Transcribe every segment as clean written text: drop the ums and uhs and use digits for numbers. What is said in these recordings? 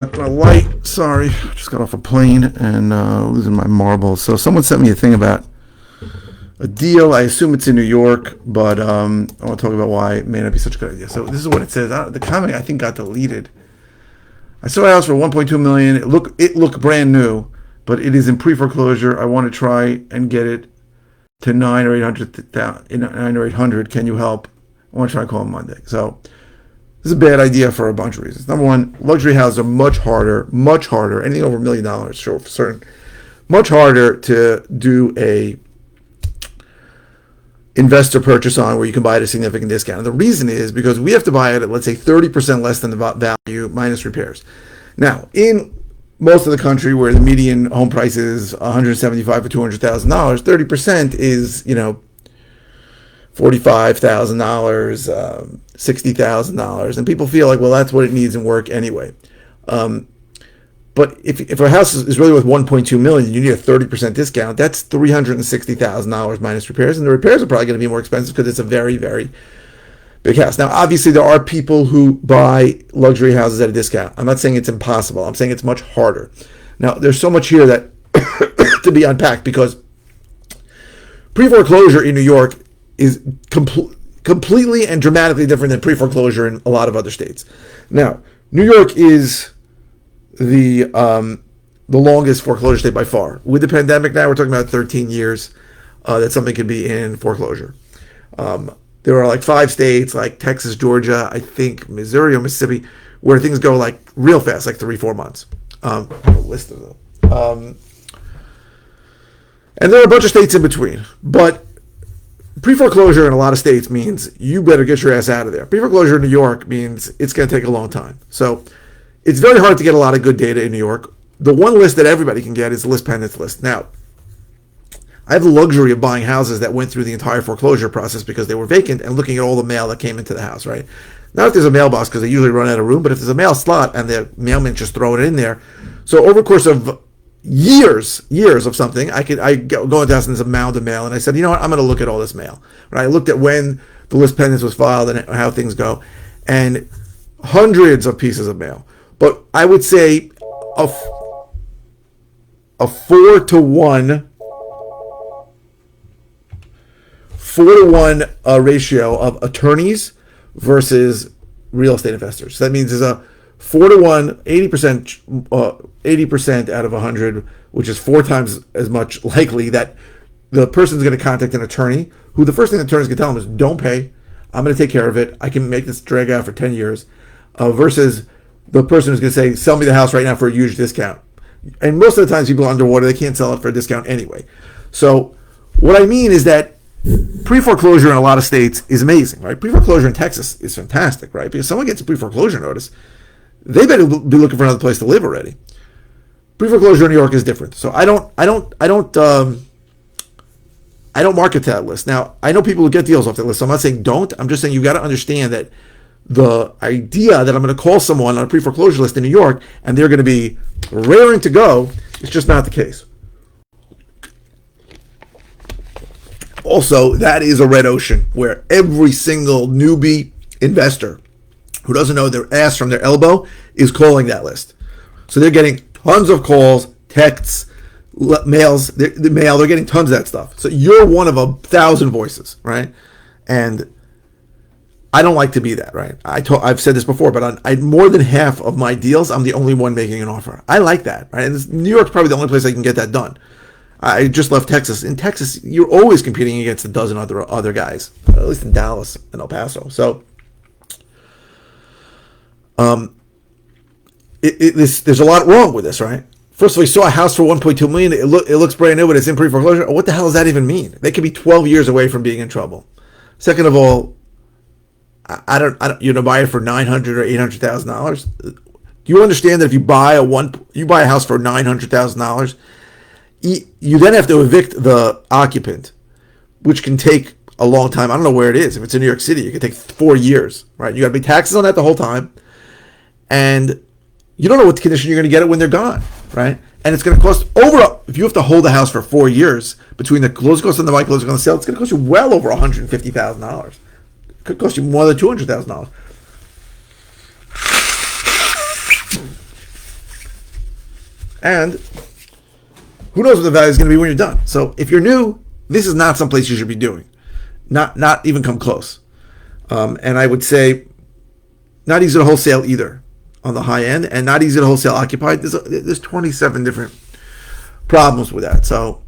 My light, sorry, just got off a plane and losing my marbles. So someone sent me a thing about a deal. I assume it's in New York, but I want to talk about why it may not be such a good idea. So this is what it says. The comment I think got deleted. I saw a house for 1.2 million. It looked brand new, but it is in pre-foreclosure. I want to try and get it to 9 or 800. Can you help? I want to try and call him Monday. So this is a bad idea for a bunch of reasons. Number one, luxury houses are much harder, anything over $1 million, sure, for certain, much harder to do a investor purchase on where you can buy at a significant discount. And the reason is because we have to buy it at, let's say, 30% less than the value minus repairs. Now, in most of the country where the median home price is $175,000 or $200,000, 30% is, $45,000, $60,000, and people feel like, well, that's what it needs in work anyway. But if a house is really worth 1.2 million, you need a 30% discount. That's $360,000 minus repairs, and the repairs are probably going to be more expensive because it's a very, very big house. Now, obviously, there are people who buy luxury houses at a discount. I'm not saying it's impossible. I'm saying it's much harder. Now, there's so much here that to be unpacked because pre-foreclosure in New York is completely and dramatically different than pre-foreclosure in a lot of other states. Now, New York is the longest foreclosure state by far. With the pandemic now, we're talking about 13 years that something could be in foreclosure. There are like 5 states, like Texas, Georgia, I think Missouri or Mississippi, where things go like real fast, like 3-4 months. A list of them. And there are a bunch of states in between, but pre-foreclosure in a lot of states means you better get your ass out of there. Pre-foreclosure in New York means it's going to take a long time. So it's very hard to get a lot of good data in New York. The one list that everybody can get is the list pendants list. Now, I have the luxury of buying houses that went through the entire foreclosure process because they were vacant and looking at all the mail that came into the house, right? Not if there's a mailbox because they usually run out of room, but if there's a mail slot and the mailman just throw it in there. So over the course of years of something, I go into the house and there's a mound of mail, and I said, you know what, I'm going to look at all this mail. Right? I looked at when the list pendants was filed and how things go, and hundreds of pieces of mail. But I would say a 4-to-1 ratio of attorneys versus real estate investors. So that means there's a 4-to-1, 80% out of 100, which is 4 times as much likely that the person's going to contact an attorney, who the first thing the attorney's going to tell them is, don't pay, I'm going to take care of it, I can make this drag out for 10 years, versus the person who's going to say, sell me the house right now for a huge discount. And most of the times people are underwater, they can't sell it for a discount anyway. So what I mean is that pre-foreclosure in a lot of states is amazing, right? Pre-foreclosure in Texas is fantastic, right? Because someone gets a pre-foreclosure notice, they better be looking for another place to live already. Pre-foreclosure in New York is different. So I don't market to that list. Now, I know people who get deals off that list, so I'm not saying don't. I'm just saying you've got to understand that the idea that I'm going to call someone on a pre-foreclosure list in New York and they're going to be raring to go is just not the case. Also, that is a red ocean where every single newbie investor who doesn't know their ass from their elbow is calling that list. So they're getting tons of calls, texts, mails, they're getting tons of that stuff. So you're one of 1,000 voices, right? And I don't like to be that, right? I've said this before, but on more than half of my deals, I'm the only one making an offer. I like that, right? And New York's probably the only place I can get that done. I just left Texas. In Texas, you're always competing against a dozen other guys, at least in Dallas and El Paso. So there's a lot wrong with this, right? First of all, you saw a house for 1.2 million. It looks brand new, but it's in pre-foreclosure. What the hell does that even mean? They could be 12 years away from being in trouble. Second of all, I don't you're gonna buy it for $900,000 or $800,000. Do you understand that if you buy a house for $900,000, you then have to evict the occupant, which can take a long time. I don't know where it is. If it's in New York City, it could take 4 years, right? You got to pay taxes on that the whole time, and you don't know what condition you're going to get it when they're gone, right? And it's going to cost if you have to hold the house for 4 years between the closing costs and the closing on the sale, it's going to cost you well over $150,000. It could cost you more than $200,000. And who knows what the value is going to be when you're done. So if you're new, this is not someplace you should be doing. Not even come close. And I would say not easy to wholesale either on the high end, and not easy to wholesale occupied. There's 27 different problems with that. So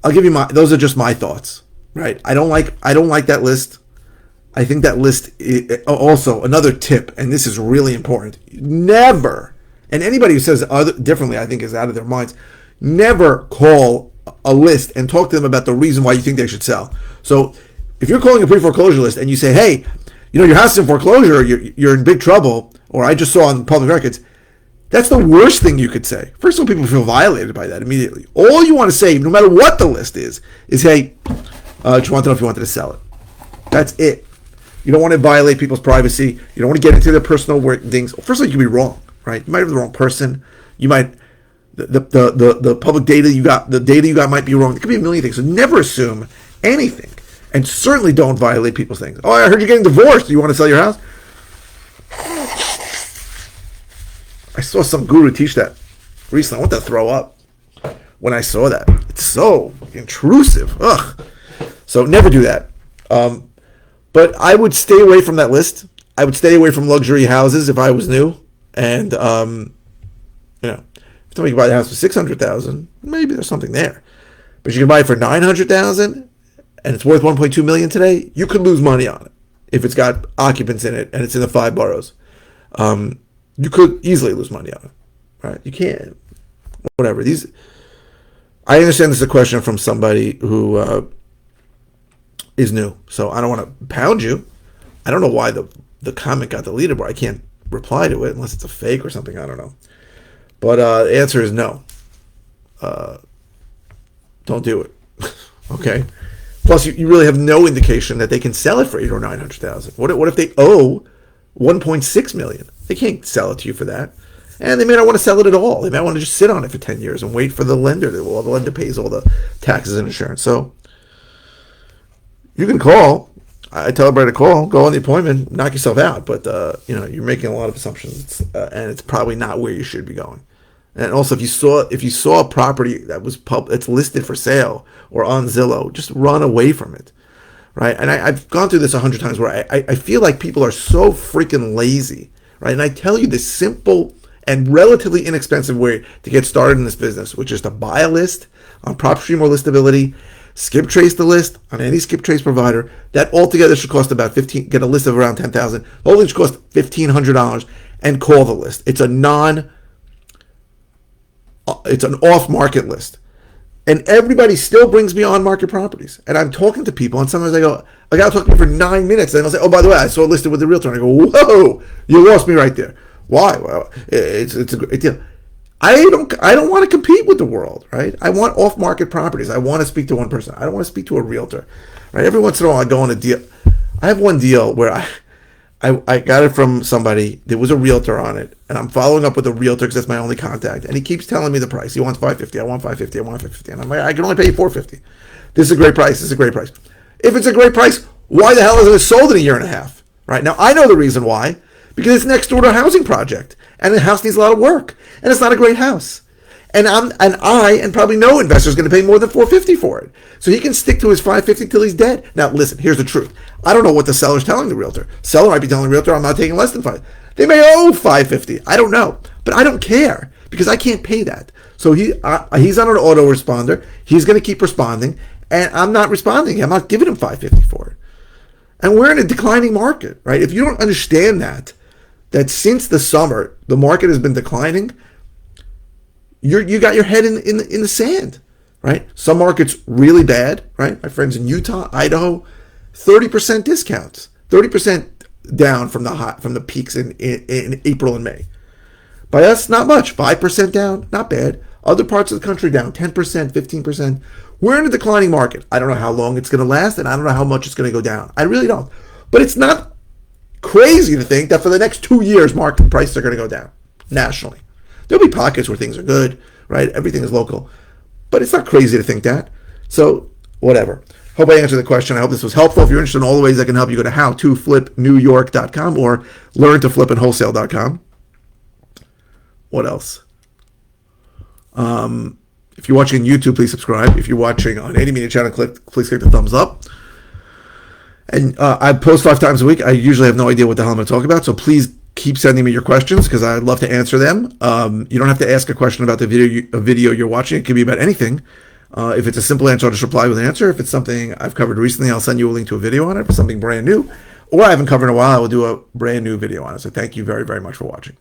I'll give you those are just my thoughts, right? I don't like that list. I think that list also another tip, and this is really important. Never, and anybody who says differently, I think is out of their minds. Never call a list and talk to them about the reason why you think they should sell. So if you're calling a pre-foreclosure list and you say, hey, your house is in foreclosure, you're in big trouble, or I just saw on public records, that's the worst thing you could say. First of all, people feel violated by that immediately. All you want to say, no matter what the list is hey, just want to know if you wanted to sell it. That's it. You don't want to violate people's privacy. You don't want to get into their personal things. First of all, you could be wrong, right? You might have the wrong person. You might the public data you got, the data you got might be wrong. It could be a million things. So never assume anything, and certainly don't violate people's things. Oh, I heard you're getting divorced. Do you want to sell your house? I saw some guru teach that recently. I want to throw up when I saw that. It's so intrusive. Ugh. So never do that. But I would stay away from that list. I would stay away from luxury houses if I was new. And if somebody can buy the house for $600,000, maybe there's something there. But you can buy it for $900,000, and it's worth $1.2 million today. You could lose money on it if it's got occupants in it and it's in the 5 boroughs. You could easily lose money on it, right? You can't. Whatever. I understand this is a question from somebody who is new, so I don't want to pound you. I don't know why the comment got deleted, but I can't reply to it unless it's a fake or something. I don't know. But the answer is no. Don't do it. Okay. Plus, you really have no indication that they can sell it for $800,000 or $900,000. What if they owe $1.6 million? They can't sell it to you for that, and they may not want to sell it at all. They might want to just sit on it for 10 years and wait for the lender. The lender pays all the taxes and insurance. So you can call. I tell everybody to call. Go on the appointment. Knock yourself out. But you're making a lot of assumptions, and it's probably not where you should be going. And also, if you saw a property that was that's listed for sale or on Zillow, just run away from it, right? And I've gone through this 100 times where I feel like people are so freaking lazy, right? And I tell you this simple and relatively inexpensive way to get started in this business, which is to buy a list on PropStream or Listability, skip trace the list on any skip trace provider. That altogether should cost about get a list of around 10,000. The whole thing should cost $1,500, and call the list. It's an off-market list. And everybody still brings me on-market properties. And I'm talking to people, and sometimes I go, I got to talk to me for 9 minutes. And they'll say, oh, by the way, I saw it listed with the realtor. And I go, whoa, you lost me right there. Why? Well, it's a great deal. I don't want to compete with the world, right? I want off-market properties. I want to speak to one person. I don't want to speak to a realtor, right? Every once in a while, I go on a deal. I have one deal where I got it from somebody. There was a realtor on it, and I'm following up with a realtor because that's my only contact. And he keeps telling me the price. He wants $550. I want $550. I want $550. And I'm like, I can only pay you $450. This is a great price. This is a great price. If it's a great price, why the hell isn't it sold in a year and a half? Right now, I know the reason why. Because it's next door to a housing project, and the house needs a lot of work, and it's not a great house. And I and probably no investor is going to pay more than $450 for it. So he can stick to his $550 till he's dead. Now, listen, here's the truth. I don't know what the seller's telling the realtor. Seller might be telling the realtor, I'm not taking less than $5. They may owe $550. I don't know. But I don't care because I can't pay that. So he's on an autoresponder. He's going to keep responding, and I'm not responding. I'm not giving him $550 for it. And we're in a declining market, right? If you don't understand that since the summer, the market has been declining, you got your head in the sand, right? Some markets really bad, right? My friends in Utah, Idaho, 30% discounts, 30% down from the peaks in April and May. By us, not much, 5% down, not bad. Other parts of the country down 10%, 15%. We're in a declining market. I don't know how long it's going to last, and I don't know how much it's going to go down. I really don't. But it's not crazy to think that for the next 2 years, market prices are going to go down nationally. There'll be pockets where things are good, right? Everything is local. But it's not crazy to think that. So, whatever. Hope I answered the question. I hope this was helpful. If you're interested in all the ways I can help you, go to howtoflipnewyork.com or learntoflipandwholesale.com. What else? If you're watching on YouTube, please subscribe. If you're watching on any media channel, please click the thumbs up. And I post 5 times a week. I usually have no idea what the hell I'm going to talk about, so please keep sending me your questions because I'd love to answer them. You don't have to ask a question about the video you're watching. It can be about anything. If it's a simple answer, I'll just reply with an answer. If it's something I've covered recently, I'll send you a link to a video on it. If it's something brand new or I haven't covered in a while, I will do a brand new video on it. So thank you very, very much for watching.